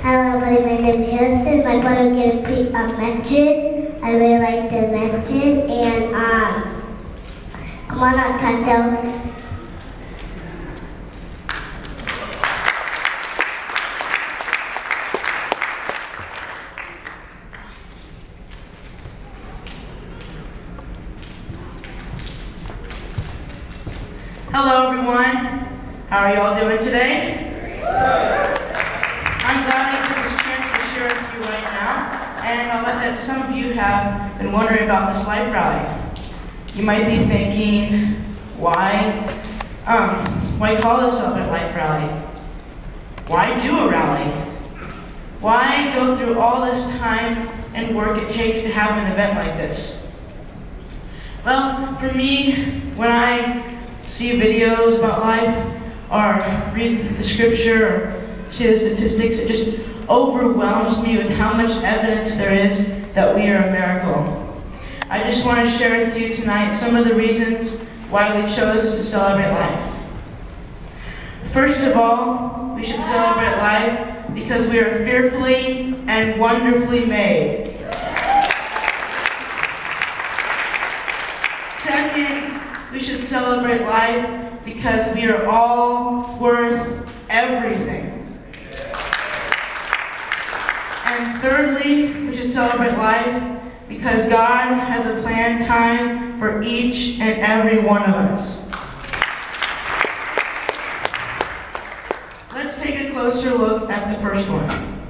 Hello, everybody. My name is Harrison. My brother gave me a message. I really like the message. And come on out, Kanto. Hello, everyone. How are you all doing today? I'm glad I get this chance to share with you right now, and I bet that some of you have been wondering about this Life Rally. You might be thinking, why call this Celebrate Life Rally? Why do a rally? Why go through all this time and work it takes to have an event like this? Well, for me, when I see videos about life, or read the scripture, or see the statistics, it just overwhelms me with how much evidence there is that we are a miracle. I just want to share with you tonight some of the reasons why we chose to celebrate life. First of all, we should celebrate life because we are fearfully and wonderfully made. Second, we should celebrate life because we are all worth everything. And thirdly, we should celebrate life because God has a planned time for each and every one of us. Let's take a closer look at the first one.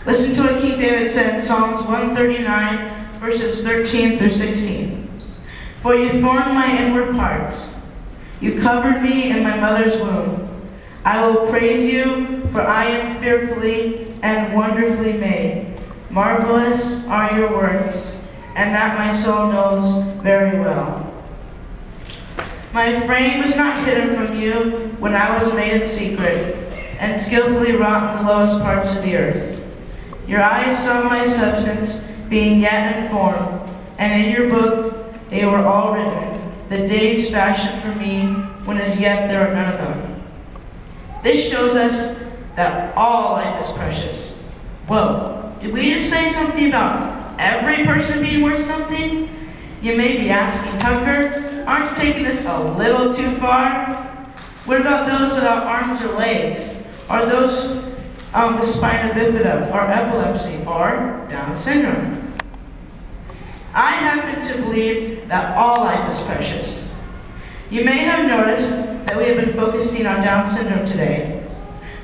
Listen to what King David said in Psalms 139, verses 13 through 16. For you formed my inward parts. You covered me in my mother's womb. I will praise you, for I am fearfully and wonderfully made. Marvelous are your works, and that my soul knows very well. My frame was not hidden from you when I was made in secret, and skillfully wrought in the lowest parts of the earth. Your eyes saw my substance being yet in form, and in your book they were all written, the days fashioned for me, when as yet there are none of them. This shows us that all life is precious. Whoa, did we just say something about every person being worth something? You may be asking, Tucker, aren't you taking this a little too far? What about those without arms or legs? Or those with spina bifida, or epilepsy, or Down syndrome? I happen to believe that all life is precious. You may have noticed that we have been focusing on Down syndrome today.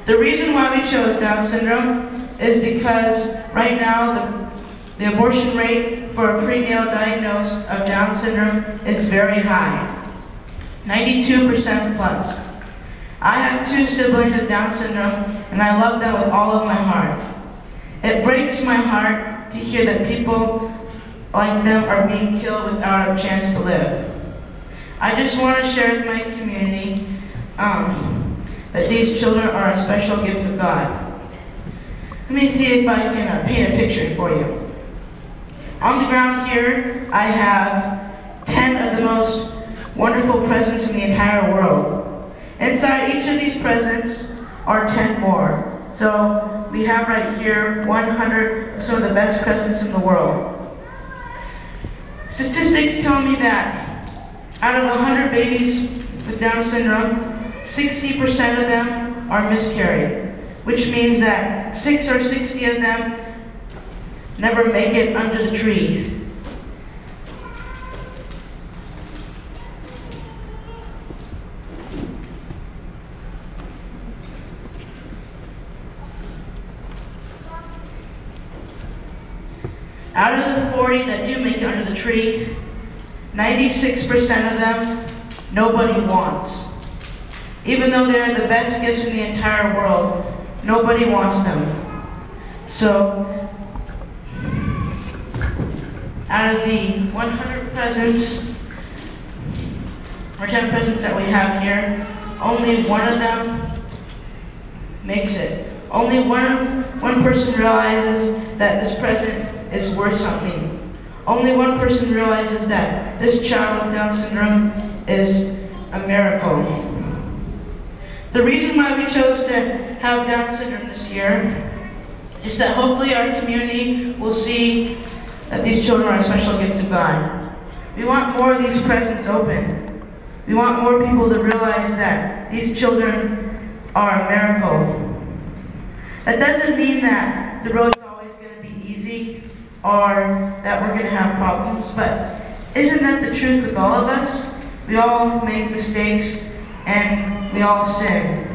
The reason why we chose Down syndrome is because right now the abortion rate for a prenatal diagnosis of Down syndrome is very high, 92% plus. I have 2 siblings with Down syndrome, and I love them with all of my heart. It breaks my heart to hear that people like them are being killed without a chance to live. I just want to share with my community that these children are a special gift of God. Let me see if I can paint a picture for you. On the ground here, I have 10 of the most wonderful presents in the entire world. Inside each of these presents are 10 more. So we have right here 100 of some of the best presents in the world. Statistics tell me that out of 100 babies with Down syndrome, 60% of them are miscarried, which means that 6 or 60 of them never make it under the tree. Out of the 40 that do make it under the tree, 96% of them, nobody wants. Even though they're the best gifts in the entire world, nobody wants them. So, out of the 100 presents, or 10 presents that we have here, only one of them makes it. Only one person realizes that this present is worth something. Only one person realizes that this child with Down syndrome is a miracle. The reason why we chose to have Down syndrome this year is that hopefully our community will see that these children are a special gift of God. We want more of these presents open. We want more people to realize that these children are a miracle. That doesn't mean that the road's always going to be easy or that we're going to have problems, but isn't that the truth with all of us? We all make mistakes and we all sin.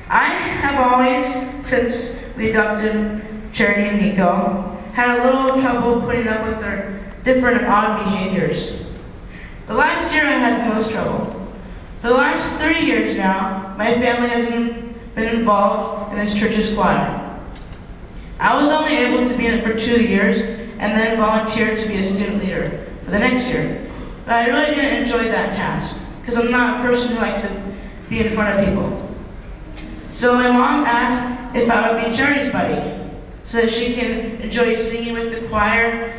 I have always, since we adopted Charity and Nico, had a little trouble putting up with their different odd behaviors. The last year I had the most trouble. For the last 3 years now, my family hasn't been involved in this church's choir. I was only able to be in it for 2 years and then volunteered to be a student leader for the next year. But I really didn't enjoy that task because I'm not a person who likes to be in front of people. So my mom asked if I would be Charity's buddy so that she can enjoy singing with the choir.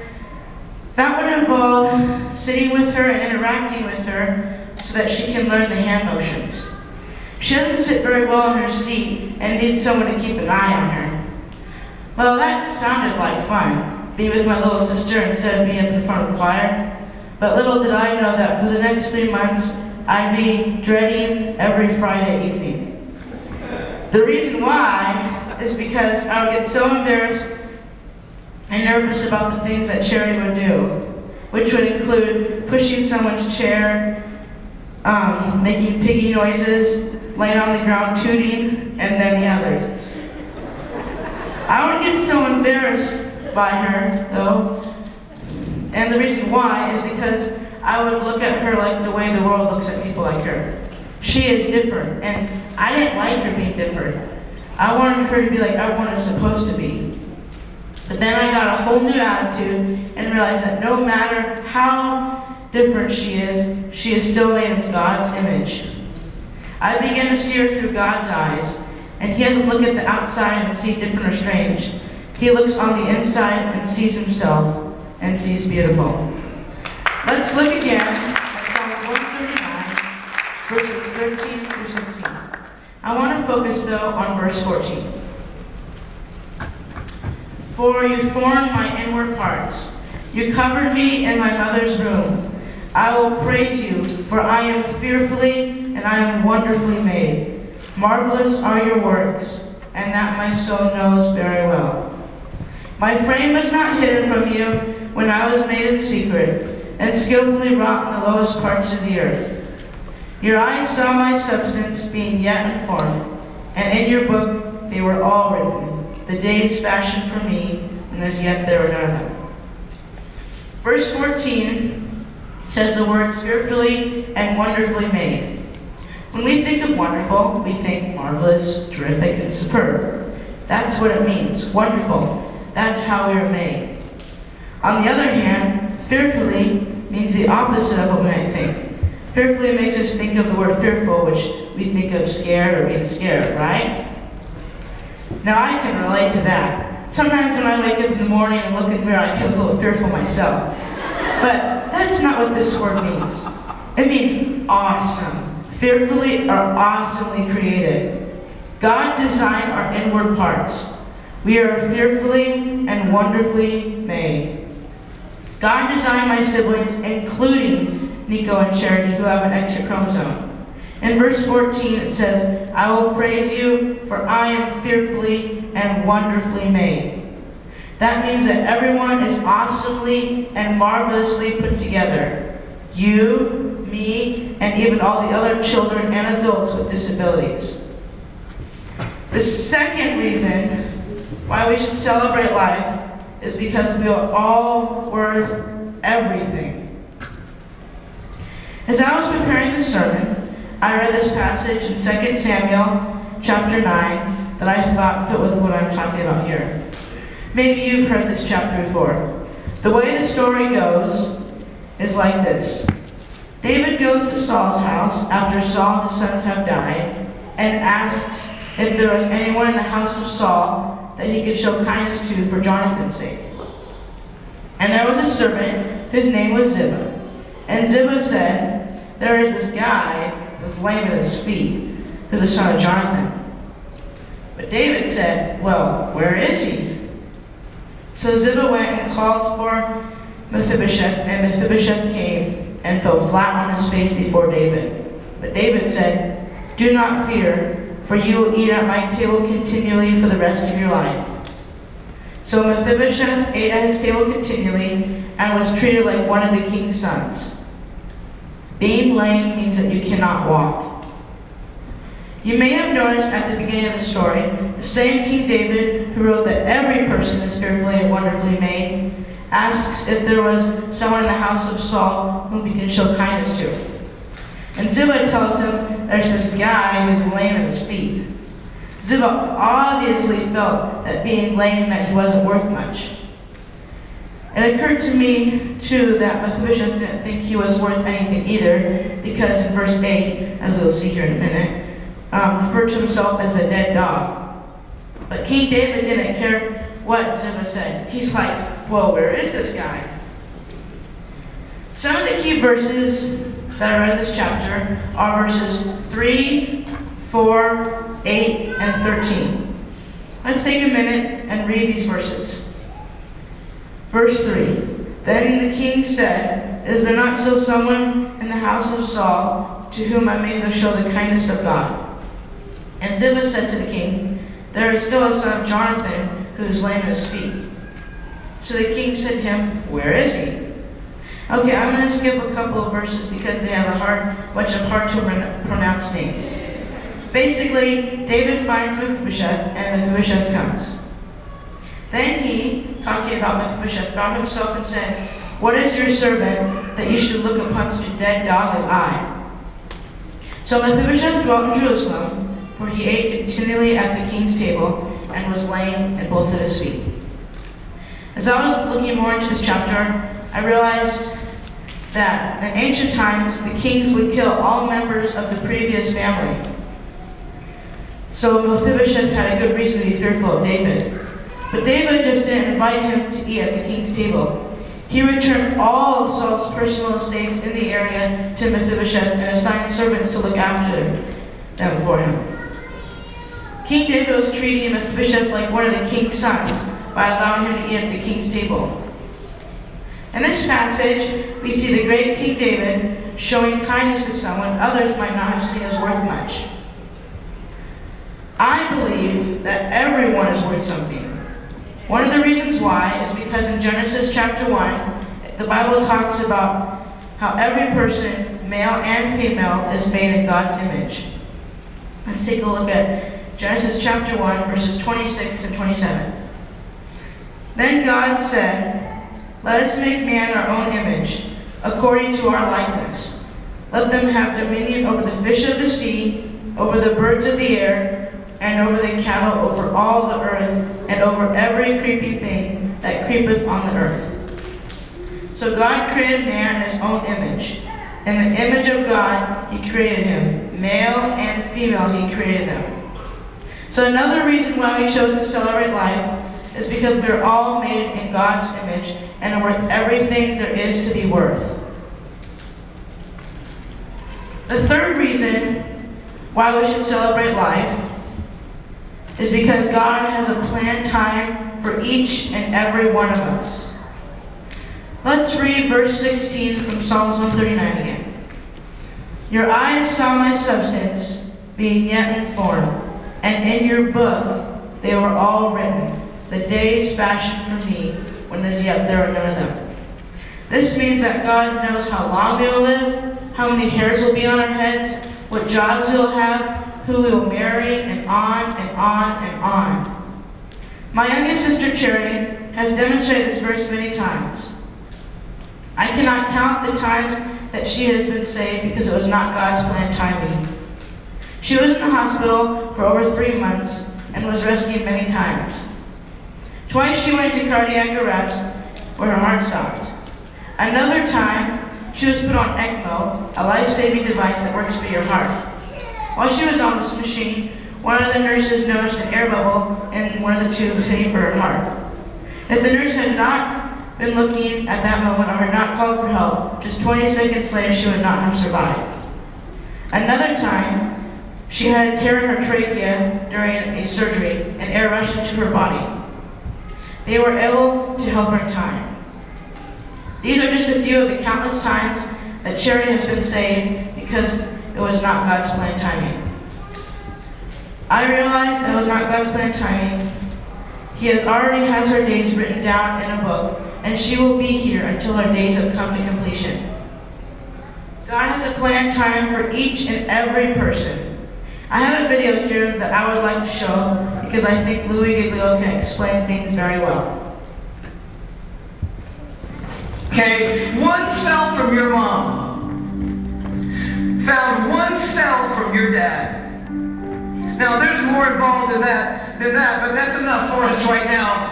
That would involve sitting with her and interacting with her so that she can learn the hand motions. She doesn't sit very well in her seat and needs someone to keep an eye on her. Well, that sounded like fun, being with my little sister instead of being up in front of the choir. But little did I know that for the next 3 months, I'd be dreading every Friday evening. The reason why is because I would get so embarrassed and nervous about the things that Charity would do, which would include pushing someone's chair, making piggy noises, laying on the ground tooting, and many others. I would get so embarrassed by her, though, and the reason why is because I would look at her like the way the world looks at people like her. She is different, and I didn't like her being different. I wanted her to be like everyone is supposed to be. But then I got a whole new attitude and realized that no matter how different she is still made in God's image. I began to see her through God's eyes, and He doesn't look at the outside and see different or strange. He looks on the inside and sees Himself and sees beautiful. Let's look again at Psalm 139, verses 13 through 16. I want to focus, though, on verse 14. For you formed my inward parts. You covered me in my mother's womb. I will praise you, for I am fearfully and I am wonderfully made. Marvelous are your works, and that my soul knows very well. My frame was not hidden from you when I was made in secret, and skillfully wrought in the lowest parts of the earth. Your eyes saw my substance being yet informed, and in your book they were all written, the days fashioned for me, and as yet there were none of them. Verse 14 says the words fearfully and wonderfully made. When we think of wonderful, we think marvelous, terrific, and superb. That's what it means, wonderful. That's how we are made. On the other hand, fearfully means the opposite of what we might think. Fearfully makes us think of the word fearful, which we think of scared or being scared, right? Now I can relate to that. Sometimes when I wake up in the morning and look in the mirror, I get a little fearful myself. But that's not what this word means. It means awesome. Fearfully or awesomely created. God designed our inward parts. We are fearfully and wonderfully made. God designed my siblings, including Nico and Charity, who have an extra chromosome. In verse 14 it says, I will praise you, for I am fearfully and wonderfully made. That means that everyone is awesomely and marvelously put together. You, me, and even all the other children and adults with disabilities. The second reason why we should celebrate life is because we are all worth everything. As I was preparing this sermon, I read this passage in 2 Samuel chapter 9 that I thought fit with what I'm talking about here. Maybe you've heard this chapter before. The way the story goes is like this. David goes to Saul's house after Saul and his sons have died and asks if there was anyone in the house of Saul that he could show kindness to for Jonathan's sake. And there was a servant whose name was Ziba. And Ziba said, there is this guy that's lame at his feet, who's the son of Jonathan. But David said, "Well, where is he?" So Ziba went and called for Mephibosheth, and Mephibosheth came and fell flat on his face before David. But David said, "Do not fear, for you will eat at my table continually for the rest of your life." So Mephibosheth ate at his table continually and was treated like one of the king's sons. Being lame means that you cannot walk. You may have noticed at the beginning of the story, the same King David, who wrote that every person is fearfully and wonderfully made, asks if there was someone in the house of Saul whom he can show kindness to. And Ziba tells him there's this guy who's lame at his feet. Ziba obviously felt that being lame meant he wasn't worth much. It occurred to me, too, that Mephibosheth didn't think he was worth anything either, because in verse 8, as we'll see here in a minute, referred to himself as a dead dog. But King David didn't care what Ziba said. He's like, "Well, where is this guy?" Some of the key verses that are in this chapter are verses 3, 4, 8, and 13. Let's take a minute and read these verses. Verse 3, "Then the king said, 'Is there not still someone in the house of Saul to whom I may show the kindness of God?' And Ziba said to the king, 'There is still a son, Jonathan, who is lame at his feet.' So the king said to him, 'Where is he?'" Okay, I'm going to skip a couple of verses because they have a bunch of hard to pronounce names. Basically, David finds Mephibosheth, and Mephibosheth comes. Then he, talking about Mephibosheth, bowed himself and said, "What is your servant that you should look upon such a dead dog as I?" So Mephibosheth dwelt in Jerusalem, for he ate continually at the king's table, and was lame in both of his feet. As I was looking more into this chapter, I realized that in ancient times, the kings would kill all members of the previous family. So Mephibosheth had a good reason to be fearful of David. But David just didn't invite him to eat at the king's table. He returned all of Saul's personal estates in the area to Mephibosheth and assigned servants to look after them for him. King David was treating Mephibosheth like one of the king's sons by allowing him to eat at the king's table. In this passage, we see the great King David showing kindness to someone others might not have seen as worth much. I believe that everyone is worth something. One of the reasons why is because in Genesis chapter 1, the Bible talks about how every person, male and female, is made in God's image. Let's take a look at Genesis chapter 1, verses 26 and 27. Then God said, "Let us make man in our own image, according to our likeness. Let them have dominion over the fish of the sea, over the birds of the air, and over the cattle, over all the earth, and over every creeping thing that creepeth on the earth." So God created man in his own image. In the image of God, he created him. Male and female, he created them. So another reason why we chose to celebrate life is because we are all made in God's image and are worth everything there is to be worth. The third reason why we should celebrate life is because God has a planned time for each and every one of us. Let's read verse 16 from Psalms 139 again. "Your eyes saw my substance, being yet in form, and in your book they were all written, the days fashioned for me, when as yet there were none of them." This means that God knows how long we will live, how many hairs will be on our heads, what jobs we will have, who we will marry, and on and on and on. My youngest sister, Cherry, has demonstrated this verse many times. I cannot count the times that she has been saved because it was not God's planned timing. She was in the hospital for over 3 months and was rescued many times. Twice she went into cardiac arrest where her heart stopped. Another time, she was put on ECMO, a life-saving device that works for your heart. While she was on this machine, one of the nurses noticed an air bubble in one of the tubes hitting for her heart. If the nurse had not been looking at that moment or had not called for help, just 20 seconds later she would not have survived. Another time, She had a tear in her trachea during a surgery, and air rushed into her body. They were able to help her in time. These are just a few of the countless times that Charity has been saved because it was not God's planned timing. I realized it was not God's planned timing. He already has her days written down in a book, and she will be here until her days have come to completion. God has a planned time for each and every person. I have a video here that I would like to show because I think Louis Giglio can explain things very well. Okay, one cell from your mom found one cell from your dad. Now, there's more involved in that than that, but that's enough for us right now.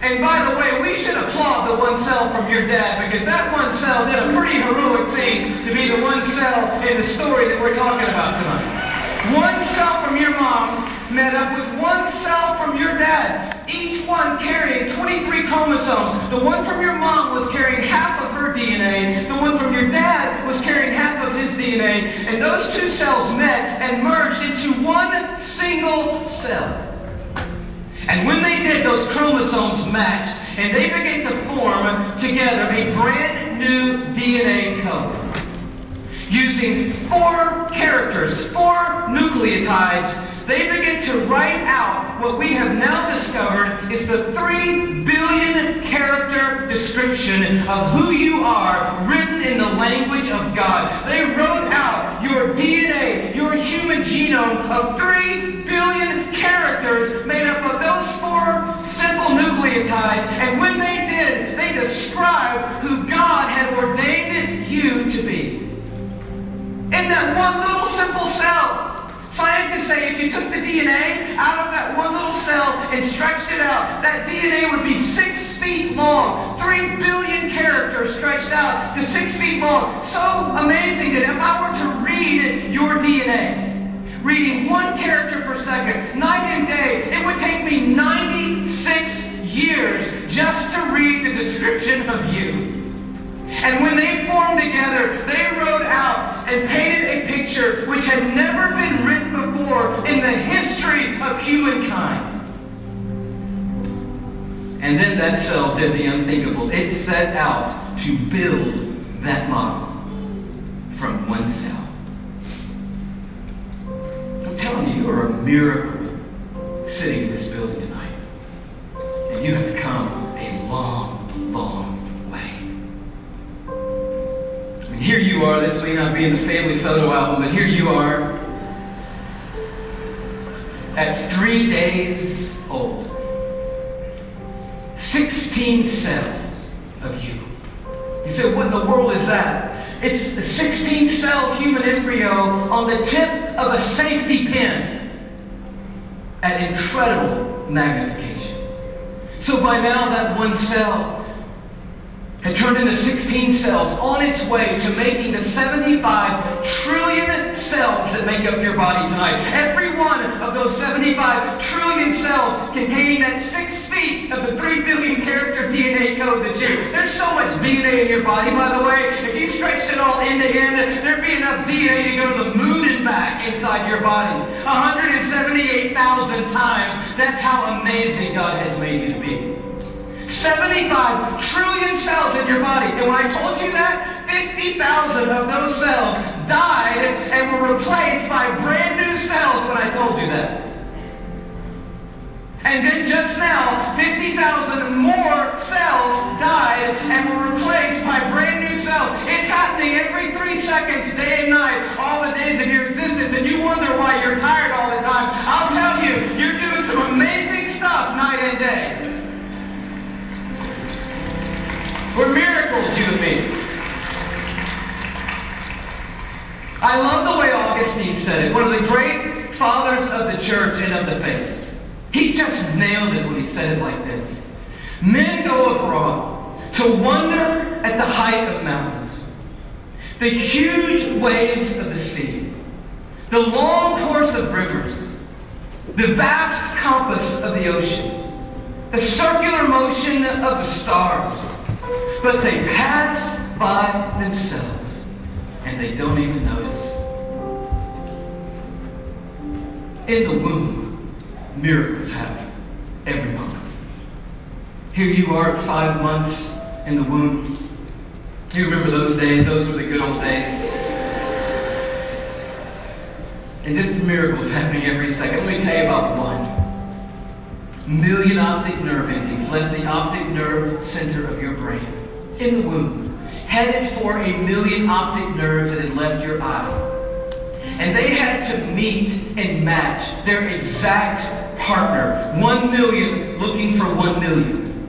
And by the way, we should applaud the one cell from your dad, because that one cell did a pretty heroic thing to be the one cell in the story that we're talking about tonight. One cell from your mom met up with one cell from your dad, each one carrying 23 chromosomes. The one from your mom was carrying half of her DNA. The one from your dad was carrying half of his DNA. And those two cells met and merged into one single cell. And when they did, those chromosomes matched, and they began to form together a brand new DNA code. Using 4 characters, 4 nucleotides, they begin to write out what we have now discovered is the 3 billion character description of who you are, written in the language of God. They wrote out your DNA, your human genome of 3 billion characters made up of those 4 simple nucleotides. And when they did, they described who God had ordained you to be. In that one little simple cell. Scientists say if you took the DNA out of that one little cell and stretched it out, that DNA would be 6 feet long. 3 billion characters stretched out to 6 feet long. So amazing that if I were to read your DNA, reading 1 character per second, night and day, it would take me 96 years just to read the description of you. And when they formed together, they wrote out and painted a picture which had never been written before in the history of humankind. And then that cell did the unthinkable. It set out to build that model from one cell. I'm telling you, you are a miracle sitting in this building tonight. And you have come a long, long way. Here you are, this may not be in the family photo album, but here you are at 3 days old. 16 cells of you. You say, what in the world is that? It's a 16-cell human embryo on the tip of a safety pin at incredible magnification. So by now that one cell had turned into 16 cells on its way to making the 75 trillion cells that make up your body tonight. Every one of those 75 trillion cells containing that 6 feet of the 3 billion character DNA code that's here. There's so much DNA in your body, by the way. If you stretched it all end to end, there'd be enough DNA to go to the moon and back inside your body. 178,000 times. That's how amazing God has made you to be. 75 trillion cells in your body. And when I told you that, 50,000 of those cells died and were replaced by brand new cells when I told you that. And then just now, 50,000 more cells died and were replaced by brand new cells. It's happening every 3 seconds, day and night, all the days of your existence, and you wonder why you're tired all the time. I'll tell you, you're doing some amazing stuff night and day. We're miracles, you and me. I love the way Augustine said it, one of the great fathers of the church and of the faith. He just nailed it when he said it like this. Men go abroad to wonder at the height of mountains, the huge waves of the sea, the long course of rivers, the vast compass of the ocean, the circular motion of the stars. But they pass by themselves, and they don't even notice. in the womb, miracles happen every moment. Here you are at 5 months in the womb. You remember those days? Those were the good old days. And just miracles happening every second. Let me tell you about one. 1 million optic nerve endings left the optic nerve center of your brain in the womb, headed for 1 million optic nerves that had left your eye. And they had to meet and match their exact partner. 1 million looking for 1 million.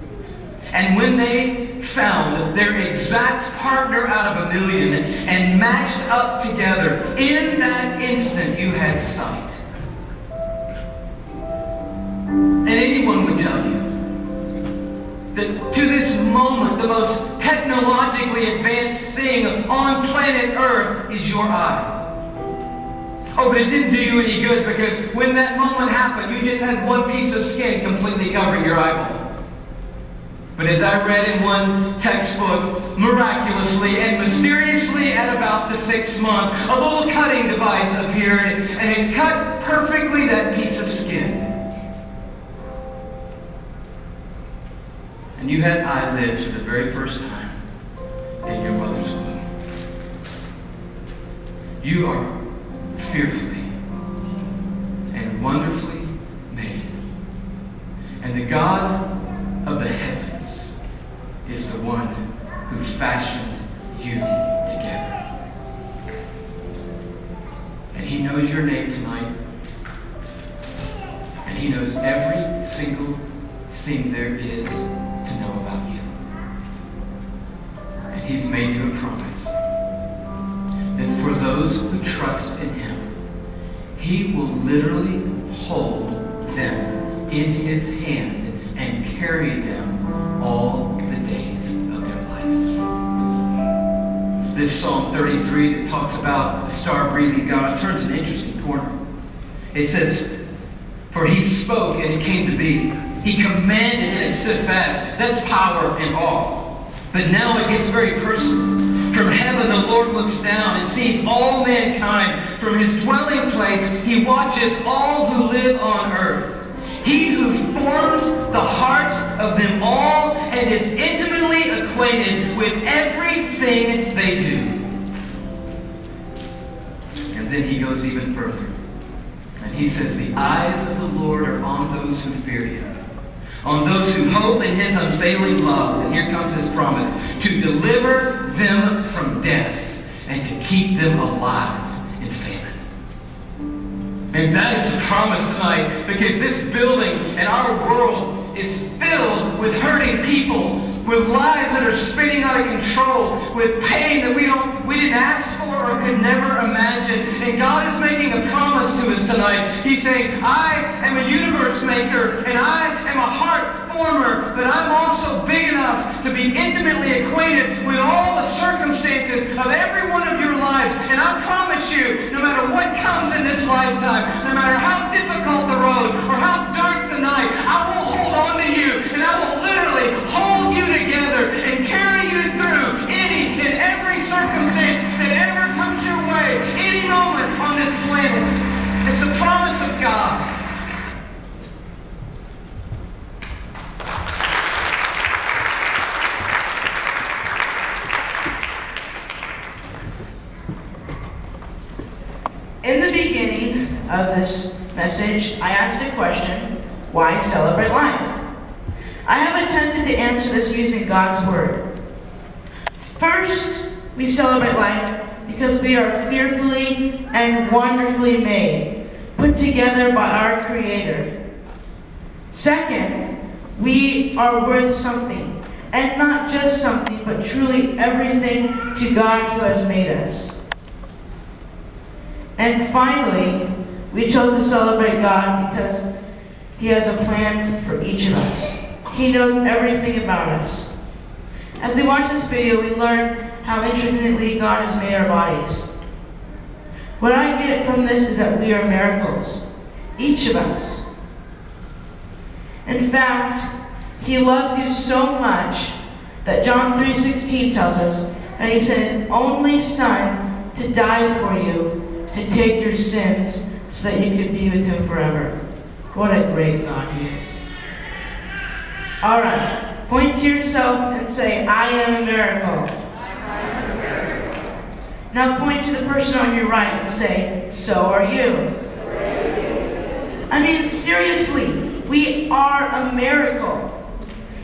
And when they found their exact partner out of 1 million and matched up together, in that instant you had sight. And anyone would tell you that to this moment, the most technologically advanced thing on planet Earth is your eye. Oh, but it didn't do you any good, because when that moment happened, you just had one piece of skin completely covering your eyeball. But as I read in one textbook, miraculously and mysteriously at about the 6th month, a little cutting device appeared and it cut perfectly that piece of skin. And you had eyelids for the very first time in your mother's womb. You are fearfully and wonderfully made. And the God of the heavens is the one who fashioned you together. And He knows your name tonight. And He knows every single thing there is to know about you. And He's made you a promise that for those who trust in Him, He will literally hold them in His hand and carry them all the days of their life. This Psalm 33 that talks about the star-breathing God turns an interesting corner. It says, "For He spoke and it came to be. He commanded and it stood fast." That's power and awe. But now it gets very personal. From heaven the Lord looks down and sees all mankind. From His dwelling place He watches all who live on earth. He who forms the hearts of them all and is intimately acquainted with everything they do. And then He goes even further. And He says, "The eyes of the Lord are on those who fear Him, on those who hope in His unfailing love." And here comes His promise, "to deliver them from death and to keep them alive in famine." And that is the promise tonight, because this building and our world is filled with hurting people, with lives that are spinning out of control, with pain that we didn't ask for or could never imagine. And God is making a promise to us tonight. He's saying, "I am a universe maker and I am a heart former, but I'm also big enough to be intimately acquainted with all the circumstances of every one of your lives. And I promise you, no matter what comes in this lifetime, no matter how difficult the road or how dark the night, I will hold on to you and I will literally hold you together and carry you through any and every circumstance that ever comes your way, any moment on this planet." It's the promise of God. In the beginning of this message, I asked a question: why celebrate life? I have attempted to answer this using God's Word. First, we celebrate life because we are fearfully and wonderfully made, put together by our Creator. Second, we are worth something, and not just something, but truly everything to God who has made us. And finally, we chose to celebrate God because He has a plan for each of us. He knows everything about us. As we watch this video, we learn how intricately God has made our bodies. What I get from this is that we are miracles, each of us. In fact, He loves you so much that John 3:16 tells us, and He sent His only Son to die for you, to take your sins, so that you could be with him forever. What a great God he is. All right, point to yourself and say, I am a miracle. Now point to the person on your right and say, so are you. I mean, seriously, we are a miracle.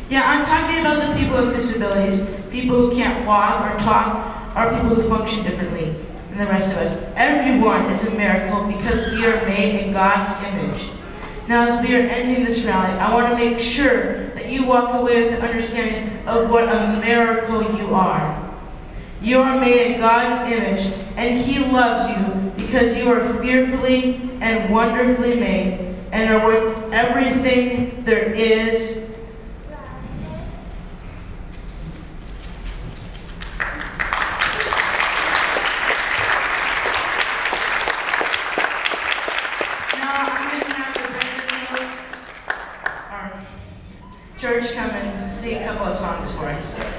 Yeah, I'm talking about the people with disabilities, people who can't walk or talk, or people who function differently than the rest of us. Everyone is a miracle because we are made in God's image. Now, as we are ending this rally, I want to make sure that you walk away with an understanding of what a miracle you are. You are made in God's image, and He loves you because you are fearfully and wonderfully made and are worth everything there is. Now, I'm going to have the Benjaminos, our church, come and sing a couple of songs for us.